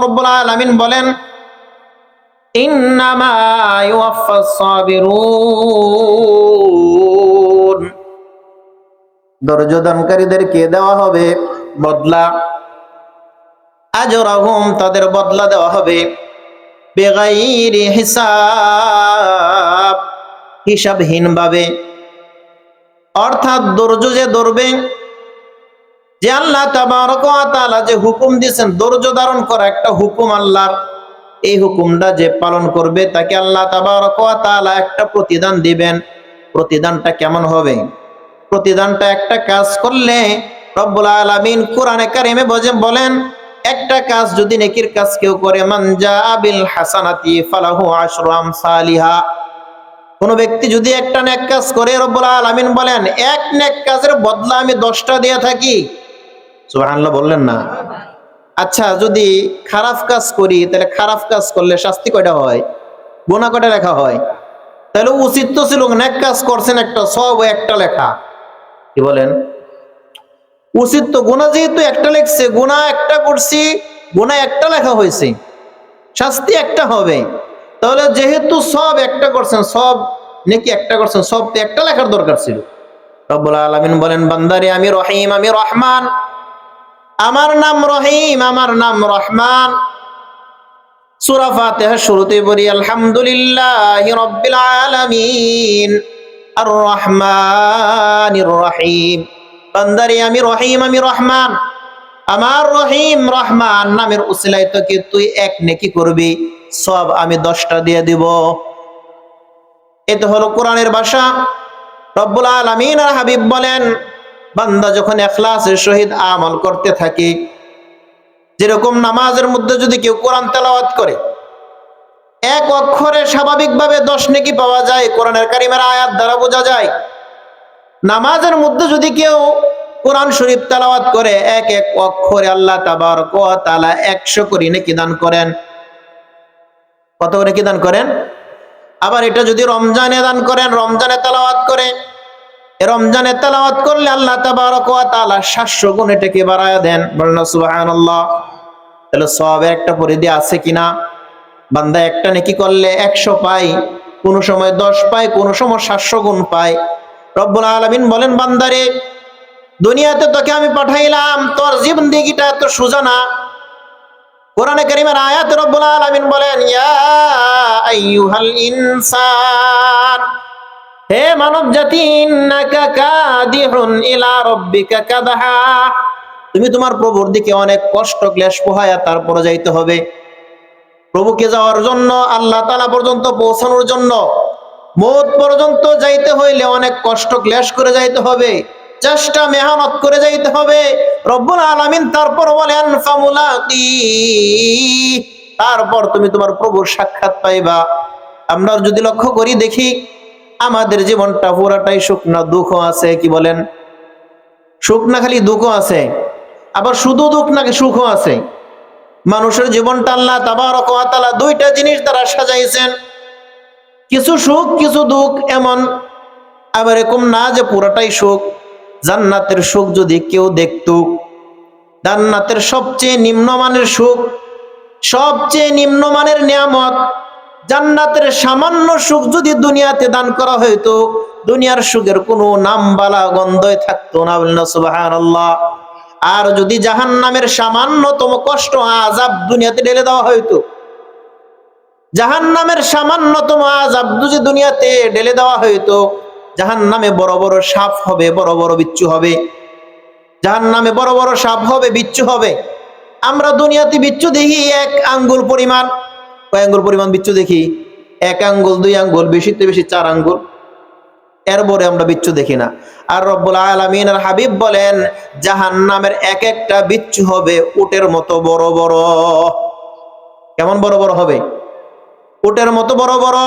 রব্বুল আলামিন বলেন ইন্নামা ইউওয়াফাস সাবিরুন, ধৈর্য ধারণকারীদেরকে দেওয়া হবে বদলা, আজরাহুম, তাদের বদলা দেওয়া হবে, বেগাইরি হিসাব, হিসাবহীন ভাবে। অর্থাৎ ধৈর্য যে ধরবে, যে আল্লাহ তাবারক ওয়া তাআলা যে হুকুম দিয়েছেন ধৈর্য ধারণ করা একটা হুকুম আল্লাহর, এই হুকুমটা যে পালন করবে তাকে আল্লাহ তাবারক ওয়া তাআলা একটা প্রতিদান দিবেন। প্রতিদানটা কেমন হবে? প্রতিদানটা একটা কাজ করলে রব্বুল আলামিন কোরআনে কারিমে বলেন, একটা কাজ যদি নেকির কাজ কেউ করে, মান জাআ বিল হাসানাতি ফালাহু আশরু আমসালিহা, কোন ব্যক্তি যদি একটা নেক কাজ করে রব্বুল আলামিন বলেন এক নেক কাজের বদলা আমি 10টা দিয়ে থাকি। সুবহানাল্লাহ বললেন না? আচ্ছা, যদি খারাপ কাজ করি তাহলে খারাপ কাজ করলে শাস্তি কয়টা হয়? গুনাহ কয়টা লেখা হয়? তাহলে উচিত তো ছিল নেক কাজ করছেন একটা, সব একটা লেখা। কি বলেন? উচিত তো, গুনাহ যেহেতু একটা লেখছে, গুনাহ একটা করছি, গুনাহ একটা লেখা হয়েছে, শাস্তি একটা হবে। তাহলে যেহেতু সব একটা করছেন, সব নাকি একটা করছেন, সব তো একটা লেখার দরকার ছিল। রব্বুল আলামিন বলেন, বান্দারে আমি রহিম, আমি রহমান, আমার নাম রহিম, আমার নাম রহমান। সূরা ফাতিহার শুরুতে বলি আলহামদুলিল্লাহি রাব্বিল আলামিন আর রহমানির রহিম। বান্দারে আমি রহিম, আমি রহমান, আমার রহিম রহমান নামের উসিলায় তোকে তুই এক নেকি করবি, সব আমি 10টা দিয়ে দিব। এটা হলো কোরআনের ভাষা। রব্বুল আলামিন আর হাবিব বলেন, বান্দা যখন ইখলাসের সহিত আমল করতে থাকে, যেরকম নামাজের মধ্যে যদি কেউ কোরআন তেলাওয়াত করে, এক অক্ষরে স্বাভাবিকভাবে 10 নেকি পাওয়া যায়, কোরআনের কারিমের আয়াত দ্বারা বোঝা যায়। নামাজের মধ্যে যদি কেউ কোরআন শরীফ তেলাওয়াত করে, এক এক অক্ষরে আল্লাহ তাবারক ওয়া তাআলা 100 করে নেকি দান করেন। কত করে নেকি দান করেন? আবার এটা যদি রমজানে দান করেন, রমজানে তেলাওয়াত করে, রমজানে তেলাওয়াত করলে আল্লাহ তাবারক ওয়া তাআলা 700 গুণ এটাকে বাড়ায়া দেন। বলেন সুবহানাল্লাহ। তাহলে সবের একটা পরিধি আছে কিনা? বান্দা একটা নেকি করলে 100 পায়, কোন সময় 10 পায়, কোন সময় 700 গুণ পায়। রব্বুল আলামিন বলেন, বান্দারে দুনিয়াতে তোকে আমি পাঠাইলাম, তোর জিন্দেগিটা এত সোজা না। কোরআনে কারীমের আয়াতে রব্বুল আলামিন বলেন, ইয়া আইয়ুহাল ইনসান, হে মানব জাতি, ইন্নাকা কাদিহুন ইলা রাব্বিকা কাদহা, তুমি তোমার প্রভুর দিকে অনেক কষ্ট ক্লেশ পোহায়া তারপরে যাইতে হবে। প্রভুকে যাওয়ার জন্য, আল্লাহ তাআলা পর্যন্ত পৌঁছানোর জন্য, মওত পর্যন্ত যাইতে হইলে অনেক কষ্ট ক্লেশ করে যাইতে হবে, চেষ্টা মেহনত করে যাইতে হবে। রব্বুল আলামিন তারপর বলেন ফামুলাকি, তারপর তুমি তোমার প্রভুর সাক্ষাৎ পাইবা। আমরা যদি লক্ষ্য করি দেখি আমাদের জীবনটা পুরাটাই সুখ না দুঃখ আছে? কি বলেন? সুখ না খালি দুঃখ আছে? আবার শুধু দুঃখ নাকি সুখও আছে? মানুষের জীবনটা আল্লাহ তাবারক ওয়া তাআলা 2টা জিনিস দ্বারা সাজাইছেন, কিছু সুখ কিছু দুঃখ এমন। আবার এরকম না যে পুরাটাই সুখ। জান্নাতের সুখ যদি কেউ দেখত, জান্নাতের সবচেয়ে নিম্নমানের সুখ, সবচেয়ে নিম্নমানের নিয়ামত, জান্নাতের সামান্য সুখ যদি দুনিয়াতে দান করা হইতো, দুনিয়ার সুখের কোনো নাম বালা গন্ধই থাকতো না। বলেন সুবহানাল্লাহ। আর যদি জাহান্নামের সামান্যতম কষ্ট আযাব দুনিয়াতে ঢেলে দেওয়া হইতো, জাহান্নামের সামান্যতম আযাব যদি দুনিয়াতে ঢেলে দেওয়া হইতো, জাহান্নামে বড় বড় সাপ হবে, বড় বড় বিচ্ছু হবে, জাহান্নামে বড় বড় সাপ হবে, বিচ্ছু হবে। আমরা দুনিয়াতে বিচ্ছু দেখি 1 আঙ্গুল পরিমাণ। কয় আঙ্গুল পরিমাণ বিচ্ছু দেখি? 1 আঙ্গুল, 2 আঙ্গুল, বেশিতে বেশি 4 আঙ্গুল, এর পরে আমরা বিচ্ছু দেখি না। আর রব্বুল আলামিন আর হাবিব বলেন, জাহান্নামের এক একটা বিচ্ছু হবে উটের মতো বড় বড়। কেমন বড় বড় হবে? উটের মতো বড় বড়।